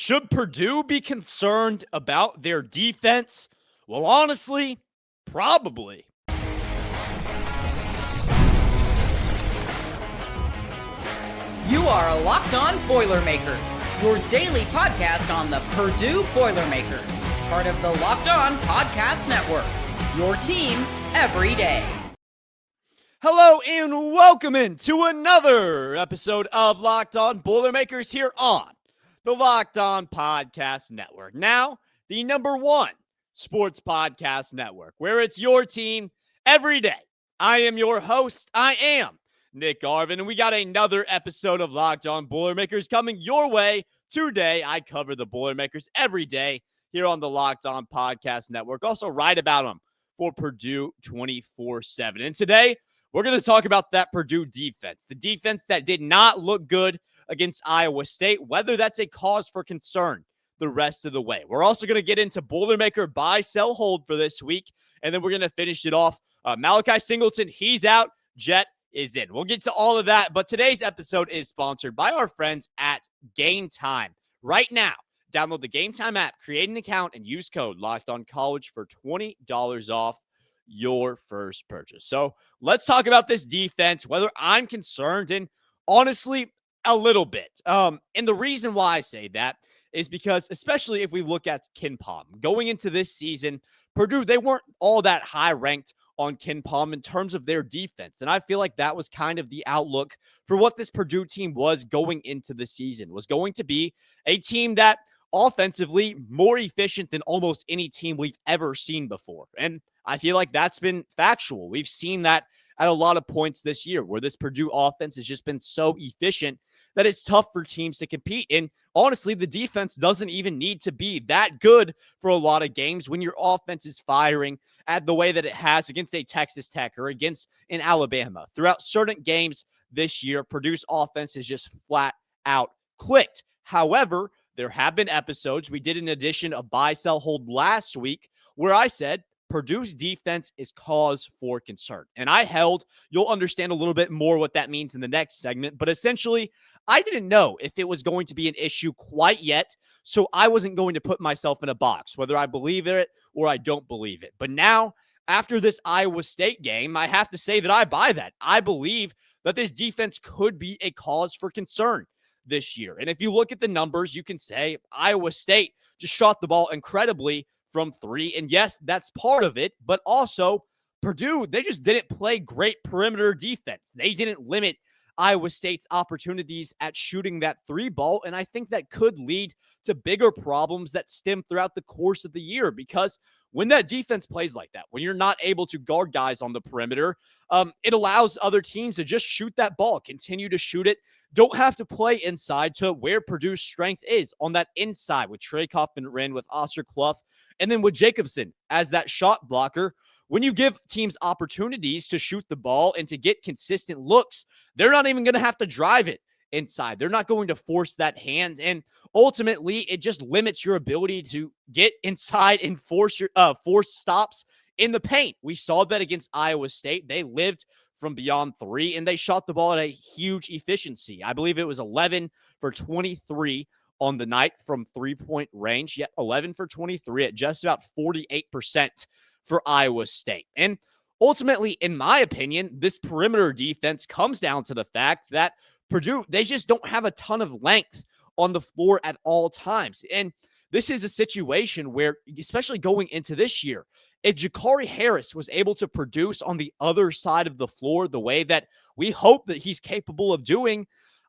Should Purdue be concerned about their defense? Well, honestly, probably. You are Locked On Boilermakers, your daily podcast on the Purdue Boilermakers, part of the Locked On Podcast Network, your team every day. Hello and welcome into another episode of Locked On Boilermakers here on the Locked On Podcast Network. Now, the number one sports podcast network, where it's your team every day. I am your host. I am Nick Arvin, and we got another episode of Locked On Boilermakers coming your way today. I cover the Boilermakers every day here on the Locked On Podcast Network. Also write about them for Purdue 24/7. And today, we're going to talk about that Purdue defense, the defense that did not look good against Iowa State, whether that's a cause for concern the rest of the way. We're also going to get into Boilermaker buy, sell, hold for this week, and then we're going to finish it off. Malachi Singleton, he's out. Jett is in. We'll get to all of that, but today's episode is sponsored by our friends at Game Time. Right now, download the Game Time app, create an account, and use code LOCKEDONCollege for $20 off your first purchase. So let's talk about this defense, whether I'm concerned, and honestly, a little bit. And the reason why I say that is because, especially if we look at KenPom, going into this season, Purdue, they weren't all that high ranked on KenPom in terms of their defense. And I feel like that was kind of the outlook for what this Purdue team was going into the season, was going to be a team that offensively more efficient than almost any team we've ever seen before. And I feel like that's been factual. We've seen that at a lot of points this year where this Purdue offense has just been so efficient that it's tough for teams to compete. And honestly, the defense doesn't even need to be that good for a lot of games when your offense is firing at the way that it has against a Texas Tech or against an Alabama. Throughout certain games this year, Purdue's offense is just flat out clicked. However, there have been episodes, we did an edition of buy, sell, hold last week, where I said Purdue's defense is cause for concern. And I held, you'll understand a little bit more what that means in the next segment, but essentially, I didn't know if it was going to be an issue quite yet, so I wasn't going to put myself in a box, whether I believe it or I don't believe it. But now, after this Iowa State game, I have to say that I buy that. I believe that this defense could be a cause for concern this year. And if you look at the numbers, you can say Iowa State just shot the ball incredibly from three. And yes, that's part of it, but also Purdue, they just didn't play great perimeter defense. They didn't limit Iowa State's opportunities at shooting that three ball. And I think that could lead to bigger problems that stem throughout the course of the year, because when that defense plays like that, when you're not able to guard guys on the perimeter, it allows other teams to just shoot that ball, continue to shoot it. Don't have to play inside to where Purdue's strength is on that inside with Trey Kaufman-Renn, with Oscar Cluff, and then with Jacobson as that shot blocker. When you give teams opportunities to shoot the ball and to get consistent looks, they're not even going to have to drive it inside. They're not going to force that hand. And ultimately, it just limits your ability to get inside and force stops in the paint. We saw that against Iowa State. They lived from beyond three, and they shot the ball at a huge efficiency. I believe it was 11 for 23 on the night from three-point range, yet 11 for 23 at just about 48% for Iowa State. And ultimately, in my opinion, this perimeter defense comes down to the fact that Purdue, they just don't have a ton of length on the floor at all times. And this is a situation where, especially going into this year, if Ja'Cory Harris was able to produce on the other side of the floor the way that we hope that he's capable of doing,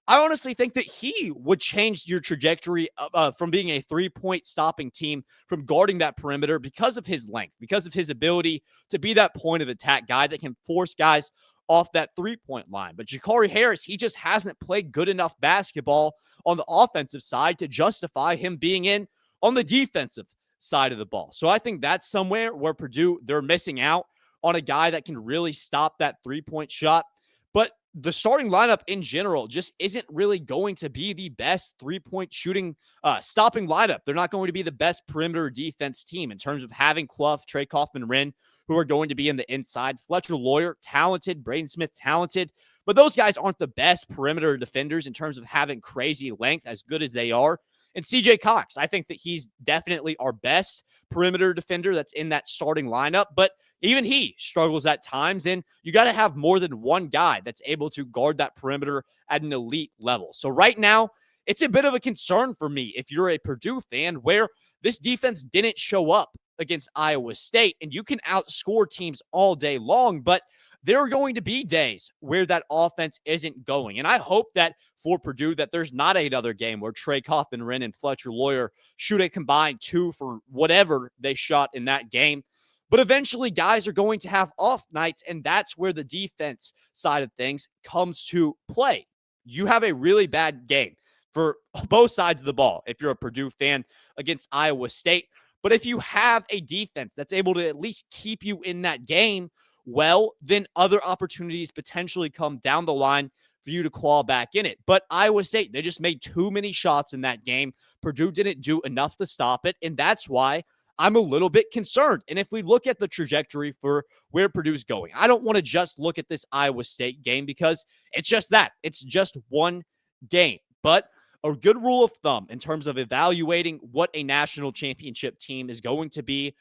I honestly think that he would change your trajectory from being a three-point stopping team, from guarding that perimeter, because of his length, because of his ability to be that point of attack guy that can force guys off that three-point line. But Ja'Cory Harris, he just hasn't played good enough basketball on the offensive side to justify him being in on the defensive side of the ball. So I think that's somewhere where Purdue, they're missing out on a guy that can really stop that three-point shot. But the starting lineup in general just isn't really going to be the best three-point shooting, stopping lineup. They're not going to be the best perimeter defense team in terms of having Cluff, Trey Kaufman-Renn, who are going to be in the inside. Fletcher Loyer, talented. Braden Smith, talented. But those guys aren't the best perimeter defenders in terms of having crazy length, as good as they are. And CJ Cox, I think that he's definitely our best perimeter defender that's in that starting lineup, but even he struggles at times, and you got to have more than one guy that's able to guard that perimeter at an elite level. So right now, it's a bit of a concern for me if you're a Purdue fan, where this defense didn't show up against Iowa State, and you can outscore teams all day long, but there are going to be days where that offense isn't going. And I hope that for Purdue that there's not another game where Trey Kaufman-Renn and Fletcher Lawyer shoot a combined 2 for whatever they shot in that game. But eventually guys are going to have off nights, and that's where the defense side of things comes to play. You have a really bad game for both sides of the ball if you're a Purdue fan against Iowa State. But if you have a defense that's able to at least keep you in that game, well, then other opportunities potentially come down the line for you to claw back in it. But Iowa State, they just made too many shots in that game. Purdue didn't do enough to stop it, and that's why I'm a little bit concerned. And if we look at the trajectory for where Purdue's going, I don't want to just look at this Iowa State game because it's just that. It's just one game. But a good rule of thumb in terms of evaluating what a national championship team is going to be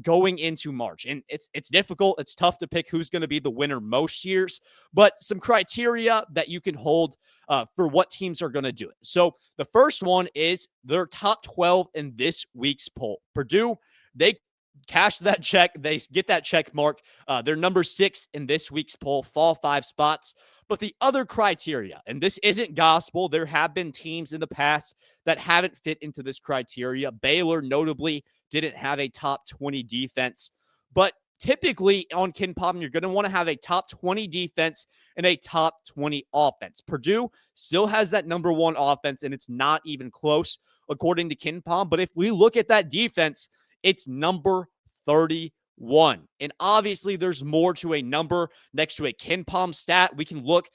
going into March. And it's difficult. It's tough to pick who's going to be the winner most years, but some criteria that you can hold for what teams are going to do it. So the first one is their top 12 in this week's poll. Purdue, they cash that check. They get that check mark. They're number 6 in this week's poll, fall 5 spots. But the other criteria, and this isn't gospel, there have been teams in the past that haven't fit into this criteria. Baylor notably didn't have a top 20 defense. But typically on KenPom, you're going to want to have a top 20 defense and a top 20 offense. Purdue still has that number 1 offense, and it's not even close according to KenPom. But if we look at that defense, it's number 31. And obviously, there's more to a number next to a KenPom stat. We can look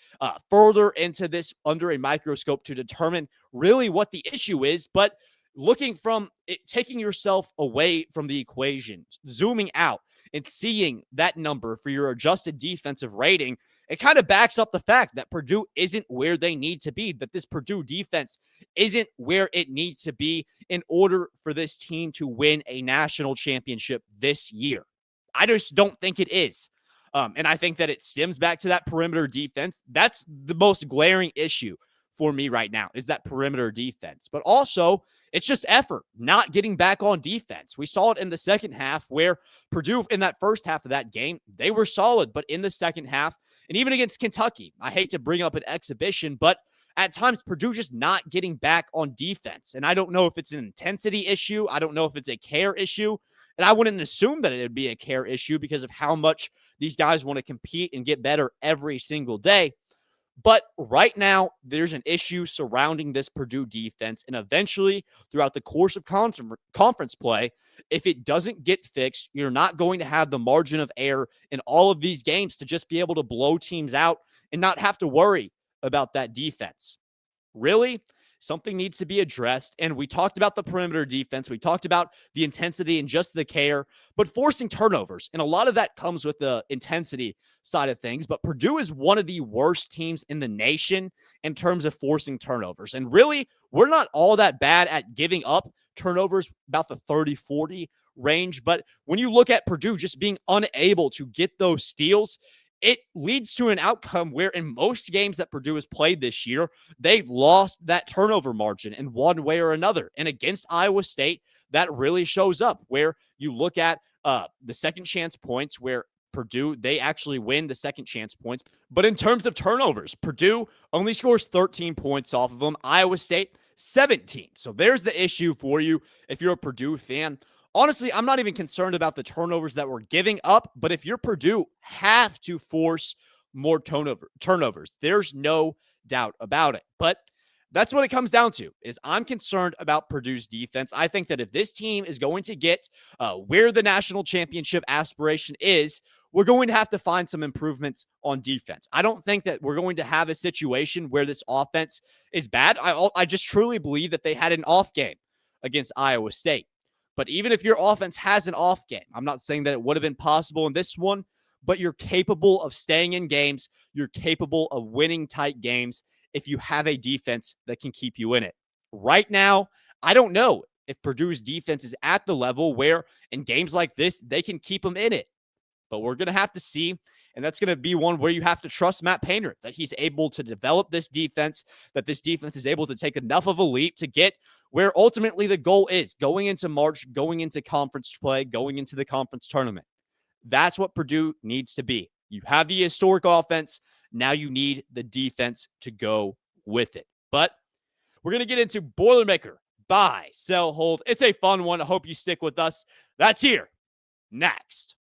further into this under a microscope to determine really what the issue is. But looking from it, taking yourself away from the equation, zooming out and seeing that number for your adjusted defensive rating, it kind of backs up the fact that Purdue isn't where they need to be, that this Purdue defense isn't where it needs to be in order for this team to win a national championship this year. I just don't think it is. And I think that it stems back to that perimeter defense. That's the most glaring issue for me right now, is that perimeter defense. But also, it's just effort, not getting back on defense. We saw it in the second half where Purdue, in that first half of that game, they were solid. But in the second half, and even against Kentucky, I hate to bring up an exhibition, but at times Purdue just not getting back on defense. And I don't know if it's an intensity issue. I don't know if it's a care issue. And I wouldn't assume that it would be a care issue because of how much these guys want to compete and get better every single day. But right now, there's an issue surrounding this Purdue defense. And eventually, throughout the course of conference play, if it doesn't get fixed, you're not going to have the margin of error in all of these games to just be able to blow teams out and not have to worry about that defense. Really, something needs to be addressed. And we talked about the perimeter defense. We talked about the intensity and just the care, but forcing turnovers. And a lot of that comes with the intensity side of things. But Purdue is one of the worst teams in the nation in terms of forcing turnovers. And really, we're not all that bad at giving up turnovers, about the 30-40 range. But when you look at Purdue just being unable to get those steals, it leads to an outcome where in most games that Purdue has played this year, they've lost that turnover margin in one way or another. And against Iowa State, that really shows up where you look at the second chance points where Purdue, they actually win the second chance points. But in terms of turnovers, Purdue only scores 13 points off of them. Iowa State, 17. So there's the issue for you if you're a Purdue fan. Honestly, I'm not even concerned about the turnovers that we're giving up, but if you're Purdue, have to force more turnovers. There's no doubt about it. But that's what it comes down to, is I'm concerned about Purdue's defense. I think that if this team is going to get where the national championship aspiration is, we're going to have to find some improvements on defense. I don't think that we're going to have a situation where this offense is bad. I just truly believe that they had an off game against Iowa State. But even if your offense has an off game, I'm not saying that it would have been possible in this one, but you're capable of staying in games. You're capable of winning tight games if you have a defense that can keep you in it. Right now, I don't know if Purdue's defense is at the level where in games like this, they can keep them in it. But we're going to have to see. And that's going to be one where you have to trust Matt Painter, that he's able to develop this defense, that this defense is able to take enough of a leap to get where ultimately the goal is going into March, going into conference play, going into the conference tournament. That's what Purdue needs to be. You have the historic offense. Now you need the defense to go with it. But we're going to get into Boilermaker, buy, sell, hold. It's a fun one. I hope you stick with us. That's here next.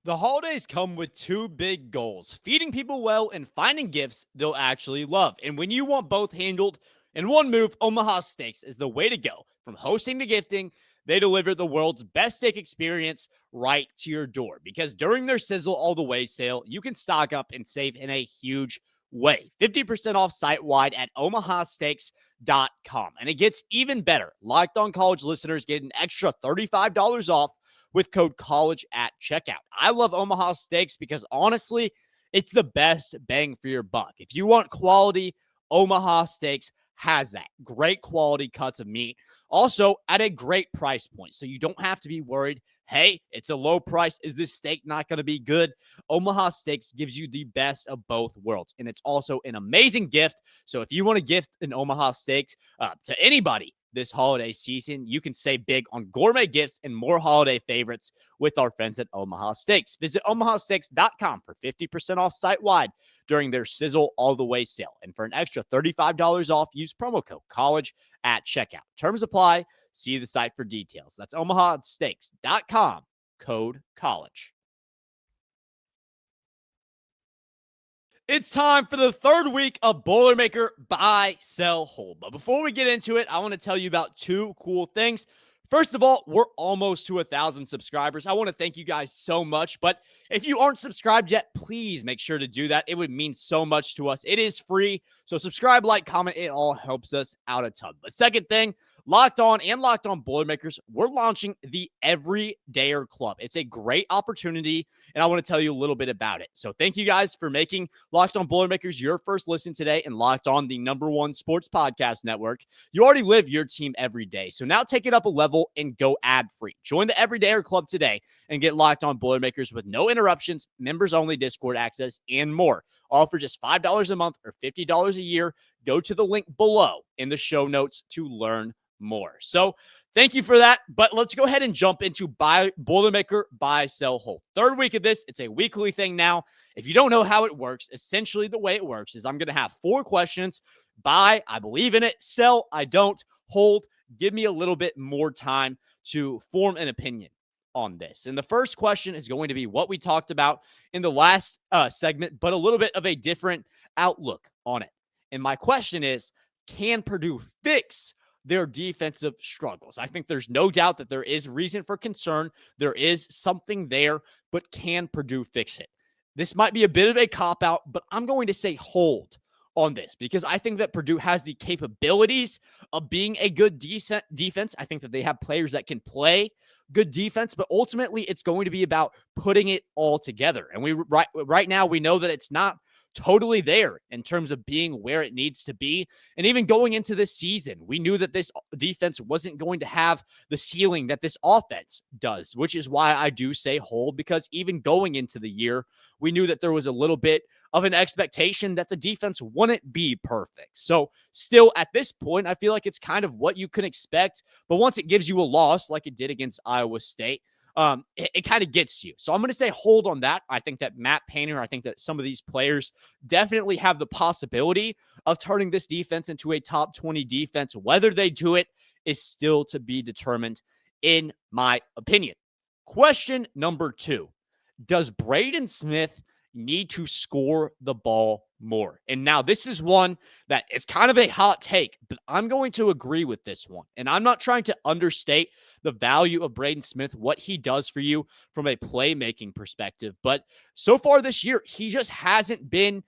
The holidays come with two big goals: feeding people well and finding gifts they'll actually love. And when you want both handled in one move, Omaha Steaks is the way to go. From hosting to gifting, they deliver the world's best steak experience right to your door. Because during their Sizzle All the Way sale, you can stock up and save in a huge way. 50% off site-wide at omahasteaks.com. And it gets even better. Locked On College listeners get an extra $35 off with code COLLEGE at checkout. I love Omaha Steaks because honestly, it's the best bang for your buck. If you want quality, Omaha Steaks has that. Great quality cuts of meat. Also at a great price point. So you don't have to be worried, hey, it's a low price. Is this steak not going to be good? Omaha Steaks gives you the best of both worlds. And it's also an amazing gift. So if you want to gift an Omaha Steaks to anybody this holiday season, you can save big on gourmet gifts and more holiday favorites with our friends at Omaha Steaks. Visit omahasteaks.com for 50% off site-wide during their Sizzle All the Way sale. And for an extra $35 off, use promo code COLLEGE at checkout. Terms apply. See the site for details. That's omahasteaks.com, code COLLEGE. It's time for the third week of Boilermaker buy, sell, hold. But before we get into it, I want to tell you about two cool things. First of all, we're almost to 1,000 subscribers. I want to thank you guys so much. But if you aren't subscribed yet, please make sure to do that. It would mean so much to us. It is free. So subscribe, like, comment. It all helps us out a ton. But second thing, Locked On and Locked On Boilermakers, we're launching the Everydayer Club. It's a great opportunity, and I want to tell you a little bit about it. So thank you guys for making Locked On Boilermakers your first listen today and Locked On, the #1 sports podcast network. You already live your team every day, so now take it up a level and go ad-free. Join the Everydayer Club today and get Locked On Boilermakers with no interruptions, members-only Discord access, and more. All for just $5 a month or $50 a year. Go to the link below in the show notes to learn more. So thank you for that. But let's go ahead and jump into Boilermaker buy, sell, hold. Third week of this. It's a weekly thing now. If you don't know how it works, essentially the way it works is I'm going to have 4 questions. Buy, I believe in it. Sell, I don't. Hold, give me a little bit more time to form an opinion on this. And the first question is going to be what we talked about in the last segment, but a little bit of a different outlook on it. And my question is, can Purdue fix their defensive struggles? I think there's no doubt that there is reason for concern. There is something there, but can Purdue fix it? This might be a bit of a cop-out, but I'm going to say hold on this because I think that Purdue has the capabilities of being a good decent defense. I think that they have players that can play good defense, but ultimately it's going to be about putting it all together. And right now we know that it's not totally there in terms of being where it needs to be. And even going into this season, we knew that this defense wasn't going to have the ceiling that this offense does, which is why I do say hold, because even going into the year, we knew that there was a little bit of an expectation that the defense wouldn't be perfect. So still at this point, I feel like it's kind of what you can expect. But once it gives you a loss like it did against Iowa State, it kind of gets you. So I'm going to say hold on that. I think that Matt Painter, I think that some of these players definitely have the possibility of turning this defense into a top 20 defense. Whether they do it is still to be determined, in my opinion. Question number 2. Does Braden Smith need to score the ball more? And now this is one that is kind of a hot take, but I'm going to agree with this one. And I'm not trying to understate the value of Braden Smith, what he does for you from a playmaking perspective. But so far this year, he just hasn't been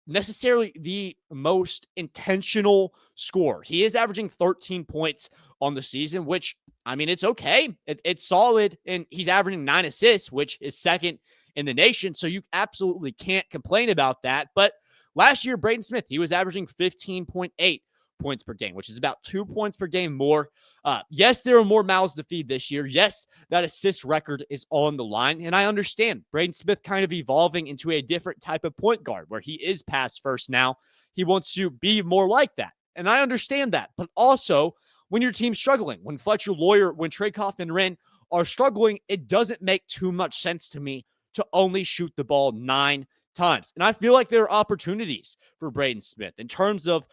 necessarily the most intentional scorer. He is averaging 13 points on the season, which, I mean, it's okay. It's solid. And he's averaging 9 assists, which is second in the nation. So you absolutely can't complain about that. But last year, Braden Smith, he was averaging 15.8 points per game, which is about 2 points per game more. Yes, there are more mouths to feed this year. Yes, that assist record is on the line. And I understand Braden Smith kind of evolving into a different type of point guard where he is pass first now. He wants to be more like that. And I understand that. But also, when your team's struggling, when Fletcher Lawyer, when Trey Kaufman-Renn are struggling, it doesn't make too much sense to me to only shoot the ball 9 times. And I feel like there are opportunities for Braden Smith in terms of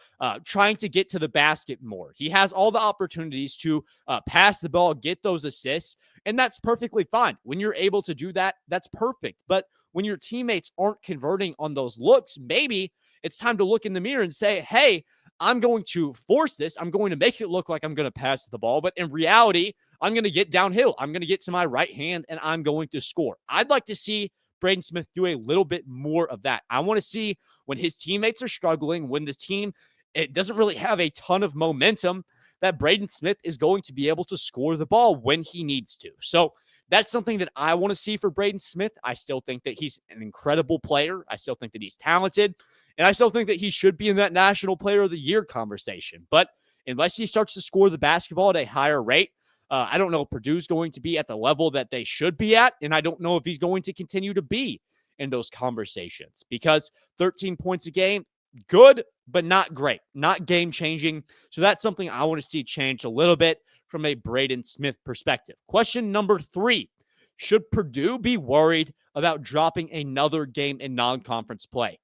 trying to get to the basket more. He has all the opportunities to pass the ball, get those assists, and that's perfectly fine. When you're able to do that, that's perfect. But when your teammates aren't converting on those looks, maybe it's time to look in the mirror and say, hey, I'm going to force this. I'm going to make it look like I'm going to pass the ball. But in reality, I'm going to get downhill. I'm going to get to my right hand and I'm going to score. I'd like to see Braden Smith do a little bit more of that. I want to see when his teammates are struggling, when the team, it doesn't really have a ton of momentum, that Braden Smith is going to be able to score the ball when he needs to. So that's something that I want to see for Braden Smith. I still think that he's an incredible player. I still think that he's talented. And I still think that he should be in that National Player of the Year conversation. But unless he starts to score the basketball at a higher rate, I don't know if Purdue's going to be at the level that they should be at. And I don't know if he's going to continue to be in those conversations because 13 points a game, good, but not great, not game-changing. So that's something I want to see change a little bit from a Braden Smith perspective. Question number 3, should Purdue be worried about dropping another game in non-conference play?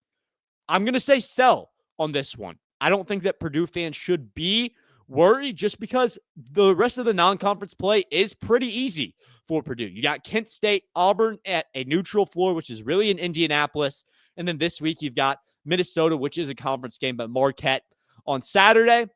I'm going to say sell on this one. I don't think that Purdue fans should be worried just because the rest of the non-conference play is pretty easy for Purdue. You got Kent State, Auburn at a neutral floor, which is really in Indianapolis. And then this week you've got Minnesota, which is a conference game, but Marquette on Saturday.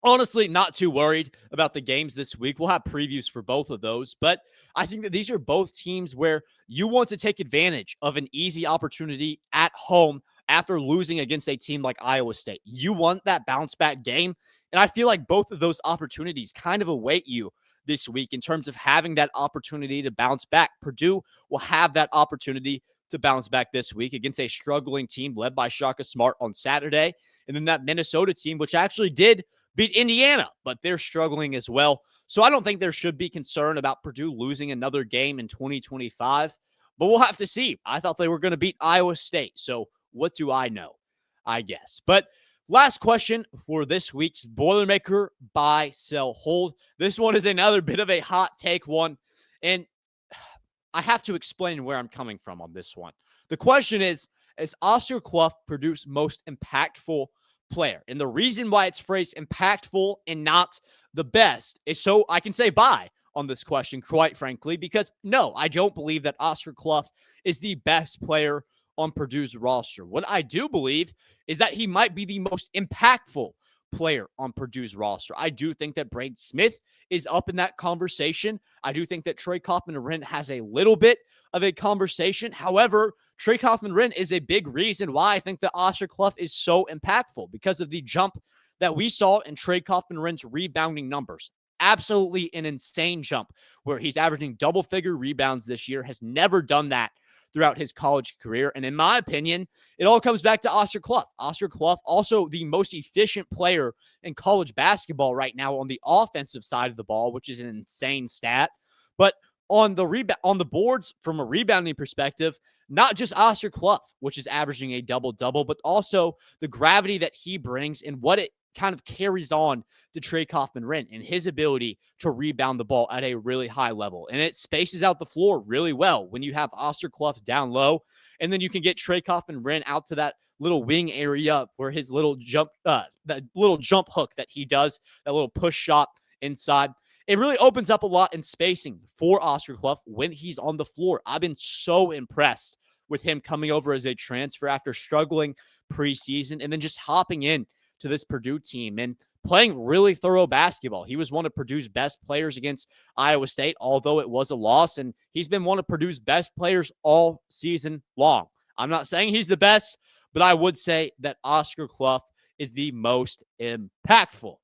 Honestly, not too worried about the games this week. We'll have previews for both of those, but I think that these are both teams where you want to take advantage of an easy opportunity at home after losing against a team like Iowa State. You want that bounce back game, and I feel like both of those opportunities kind of await you this week in terms of having that opportunity to bounce back. Purdue will have that opportunity to bounce back this week against a struggling team led by Shaka Smart on Saturday, and then that Minnesota team, which actually did beat Indiana, but they're struggling as well. So I don't think there should be concern about Purdue losing another game in 2025, but we'll have to see. I thought they were going to beat Iowa State, so what do I know, I guess. But last question for this week's Boilermaker buy, sell, hold. This one is another bit of a hot take one, and I have to explain where I'm coming from on this one. The question is Oscar Cluff Purdue's most impactful player? And the reason why it's phrased impactful and not the best is so I can say bye on this question, quite frankly, because no, I don't believe that Oscar Cluff is the best player on Purdue's roster. What I do believe is that he might be the most impactful player on Purdue's roster. I do think that Braden Smith is up in that conversation. I do think that Trey Kaufman-Renn has a little bit of a conversation. However, Trey Kaufman-Renn is a big reason why I think that Oscar Cluff is so impactful because of the jump that we saw in Trey Kaufman-Renn's rebounding numbers. Absolutely an insane jump where he's averaging double-figure rebounds this year, has never done that throughout his college career. And in my opinion, it all comes back to Oscar Cluff. Oscar Cluff, also the most efficient player in college basketball right now on the offensive side of the ball, which is an insane stat. But on the boards from a rebounding perspective, not just Oscar Cluff, which is averaging a double-double, but also the gravity that he brings and what it kind of carries on to Trey Kaufman-Renn and his ability to rebound the ball at a really high level. And it spaces out the floor really well when you have Oscar Cluff down low, and then you can get Trey Kaufman-Renn out to that little wing area where his little jump, that little jump hook that he does, that little push shot inside. It really opens up a lot in spacing for Oscar Cluff when he's on the floor. I've been so impressed with him coming over as a transfer after struggling preseason and then just hopping in to this Purdue team and playing really thorough basketball. He was one of Purdue's best players against Iowa State, although it was a loss, and he's been one of Purdue's best players all season long. I'm not saying he's the best, but I would say that Oscar Cluff is the most impactful.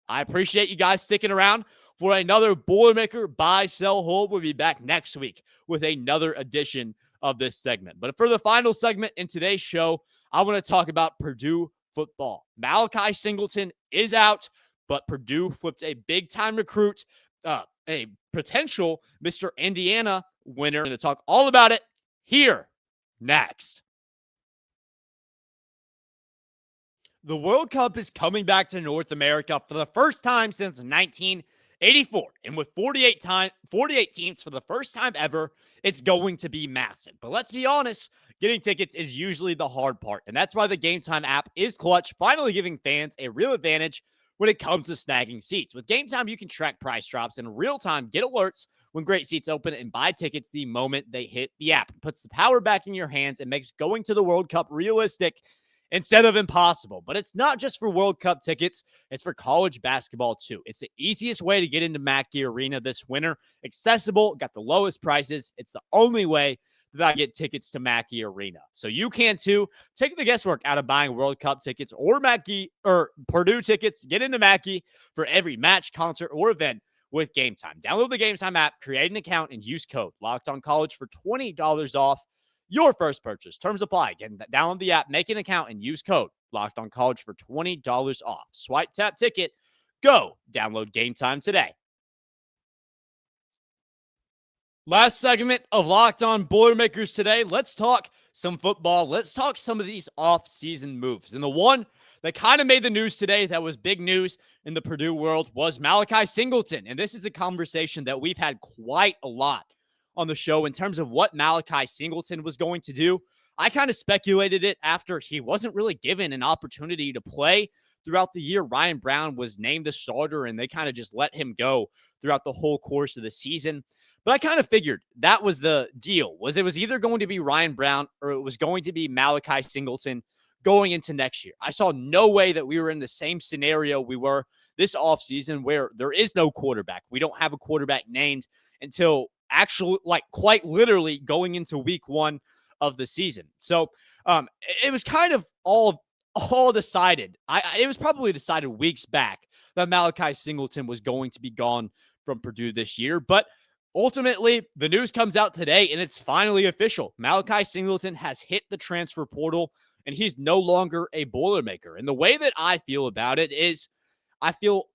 I appreciate you guys sticking around for another Boilermaker buy, sell, hold. We'll be back next week with another edition of this segment. But for the final segment in today's show, I want to talk about Purdue football. Malachi Singleton is out, but Purdue flipped a big-time recruit, a potential Mr. Indiana winner. We're going to talk all about it here next. The World Cup is coming back to North America for the first time since 1984. And with 48 teams for the first time ever, it's going to be massive. But let's be honest, getting tickets is usually the hard part. And that's why the Game Time app is clutch, finally giving fans a real advantage when it comes to snagging seats. With Game Time, you can track price drops in real time, get alerts when great seats open, and buy tickets the moment they hit the app. It puts the power back in your hands and makes going to the World Cup realistic instead of impossible. But it's not just for World Cup tickets, it's for college basketball too. It's the easiest way to get into Mackey Arena this winter. Accessible, got the lowest prices. It's the only way that I get tickets to Mackey Arena. So you can too. Take the guesswork out of buying World Cup tickets or Mackey or Purdue tickets. Get into Mackey for every match, concert, or event with Game Time. Download the Game Time app, create an account, and use code LOCKEDONCollege for $20 off your first purchase. Terms apply. Again, download the app, make an account, and use code LOCKEDONCollege for $20 off. Swipe, tap, ticket. Go. Download Game Time today. Last segment of Locked On Boilermakers today. Let's talk some football. Let's talk some of these off-season moves. And the one that kind of made the news today that was big news in the Purdue world was Malachi Singleton. And this is a conversation that we've had quite a lot on the show in terms of what Malachi Singleton was going to do. I kind of speculated it after he wasn't really given an opportunity to play throughout the year. Ryan Brown was named the starter, and they kind of just let him go throughout the whole course of the season. But I kind of figured that was the deal, was it was either going to be Ryan Brown or it was going to be Malachi Singleton going into next year. I saw no way that we were in the same scenario we were this offseason where there is no quarterback. We don't have a quarterback named until actually, like, quite literally going into week one of the season. So it was kind of all decided. It was probably decided weeks back that Malachi Singleton was going to be gone from Purdue this year. But ultimately, the news comes out today, and it's finally official. Malachi Singleton has hit the transfer portal, and he's no longer a Boilermaker. And the way that I feel about it is I feel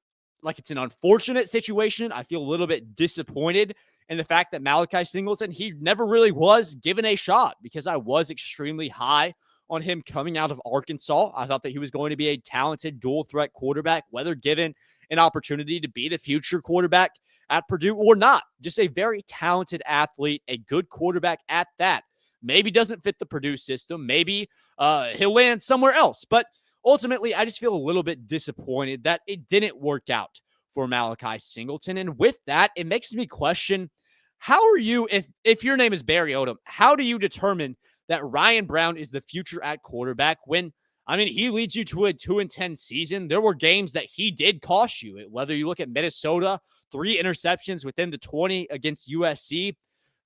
like it's an unfortunate situation. I feel a little bit disappointed in the fact that Malachi Singleton, he never really was given a shot, because I was extremely high on him coming out of Arkansas. I thought that he was going to be a talented dual threat quarterback, whether given an opportunity to be the future quarterback at Purdue or not. Just a very talented athlete, a good quarterback at that. Maybe doesn't fit the Purdue system. Maybe he'll land somewhere else. But ultimately, I just feel a little bit disappointed that it didn't work out for Malachi Singleton. And with that, it makes me question, how are you, if your name is Barry Odom, how do you determine that Ryan Brown is the future at quarterback when, I mean, he leads you to a 2-10 season? There were games that he did cost you. Whether you look at Minnesota, 3 interceptions within the 20 against USC,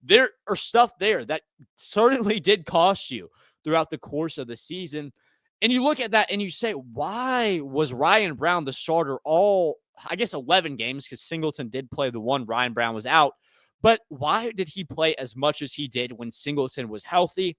there are stuff there that certainly did cost you throughout the course of the season. And you look at that and you say, why was Ryan Brown the starter all, I guess, 11 games? Because Singleton did play the one Ryan Brown was out. But why did he play as much as he did when Singleton was healthy?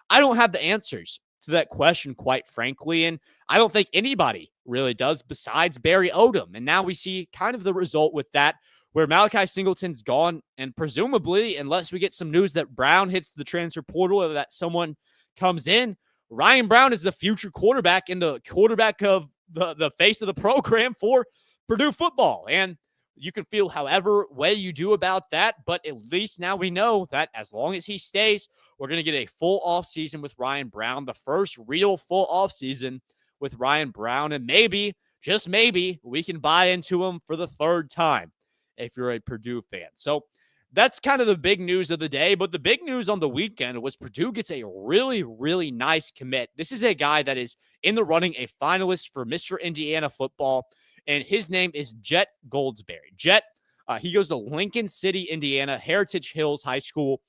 I don't have the answers to that question, quite frankly. And I don't think anybody really does besides Barry Odom. And now we see kind of the result with that, where Malachi Singleton's gone. And presumably, unless we get some news that Brown hits the transfer portal or that someone comes in, Ryan Brown is the future quarterback and the quarterback of the face of the program for Purdue football. And you can feel however way you do about that, but at least now we know that as long as he stays, we're going to get a full offseason with Ryan Brown, the first real full offseason with Ryan Brown, and maybe, just maybe, we can buy into him for the third time if you're a Purdue fan. So that's kind of the big news of the day, but the big news on the weekend was Purdue gets a really, really nice commit. This is a guy that is in the running, a finalist for Mr. Indiana football, and his name is Jett Goldsberry. Jett, he goes to Lincoln City, Indiana, Heritage Hills High School.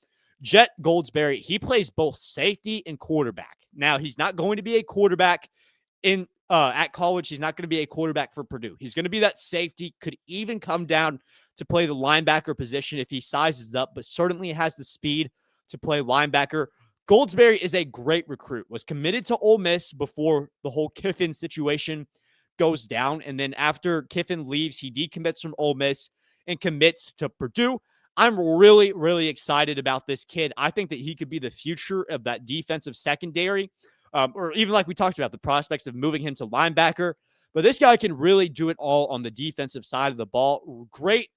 Jett Goldsberry, he plays both safety and quarterback. Now, he's not going to be a quarterback at college. He's not going to be a quarterback for Purdue. He's going to be that safety, could even come down to play the linebacker position if he sizes up, but certainly has the speed to play linebacker. Goldsberry is a great recruit, was committed to Ole Miss before the whole Kiffin situation goes down. And then after Kiffin leaves, he decommits from Ole Miss and commits to Purdue. I'm really, really excited about this kid. I think that he could be the future of that defensive secondary, or even like we talked about, the prospects of moving him to linebacker. But this guy can really do it all on the defensive side of the ball. Great.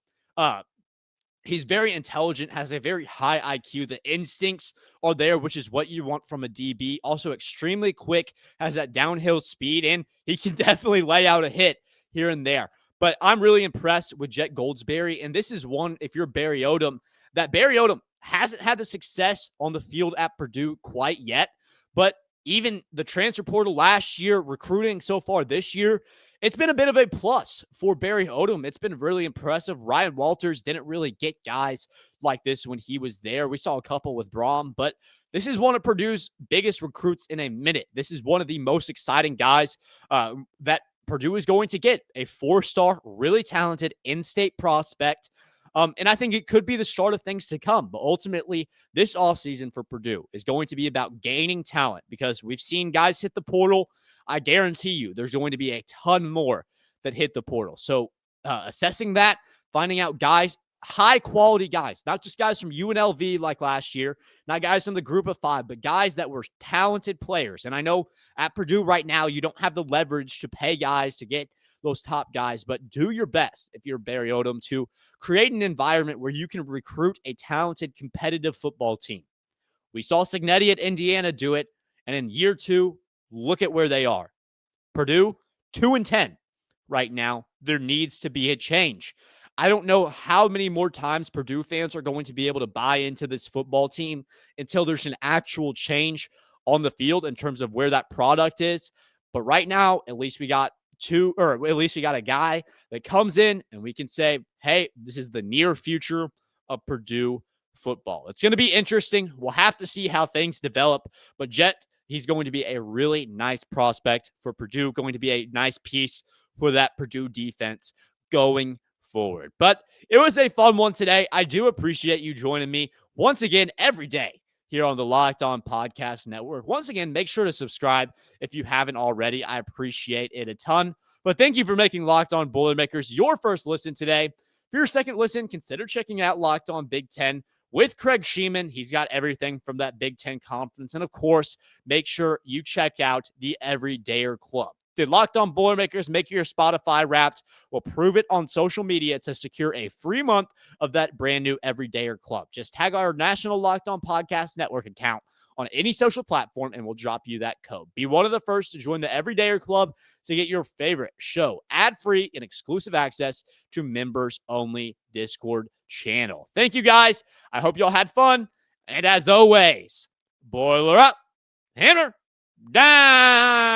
He's very intelligent, has a very high IQ. The instincts are there, which is what you want from a DB. Also extremely quick, has that downhill speed, and he can definitely lay out a hit here and there. But I'm really impressed with Jett Goldsberry. And this is one, if you're Barry Odom, that Barry Odom hasn't had the success on the field at Purdue quite yet. But even the transfer portal last year, recruiting so far this year, it's been a bit of a plus for Barry Odom. It's been really impressive. Ryan Walters didn't really get guys like this when he was there. We saw a couple with Braum, but this is one of Purdue's biggest recruits in a minute. This is one of the most exciting guys that Purdue is going to get, a 4-star, really talented in-state prospect. And I think it could be the start of things to come. But ultimately, this offseason for Purdue is going to be about gaining talent because we've seen guys hit the portal. I guarantee you there's going to be a ton more that hit the portal. So assessing that, finding out guys, high-quality guys, not just guys from UNLV like last year, not guys from the group of 5, but guys that were talented players. And I know at Purdue right now, you don't have the leverage to pay guys to get those top guys, but do your best if you're Barry Odom to create an environment where you can recruit a talented, competitive football team. We saw Signetti at Indiana do it, and in year 2, look at where they are. Purdue, 2-10 right now. There needs to be a change. I don't know how many more times Purdue fans are going to be able to buy into this football team until there's an actual change on the field in terms of where that product is. But right now, at least we got a guy that comes in and we can say, hey, this is the near future of Purdue football. It's going to be interesting. We'll have to see how things develop. But Jett, he's going to be a really nice prospect for Purdue, going to be a nice piece for that Purdue defense going forward. But it was a fun one today. I do appreciate you joining me once again every day here on the Locked On Podcast Network. Once again, make sure to subscribe if you haven't already. I appreciate it a ton. But thank you for making Locked On Boilermakers your first listen today. For your second listen, consider checking out Locked On Big Ten with Craig Sheeman. He's got everything from that Big Ten conference. And of course, make sure you check out the Everydayer Club. The Locked On Boilermakers, make your Spotify Wrapped. We'll prove it on social media to secure a free month of that brand new Everydayer Club. Just tag our National Locked On Podcast Network account on any social platform, and we'll drop you that code. Be one of the first to join the Everydayer Club to get your favorite show ad-free and exclusive access to members-only Discord channel. Thank you, guys. I hope y'all had fun. And as always, boiler up, hammer down.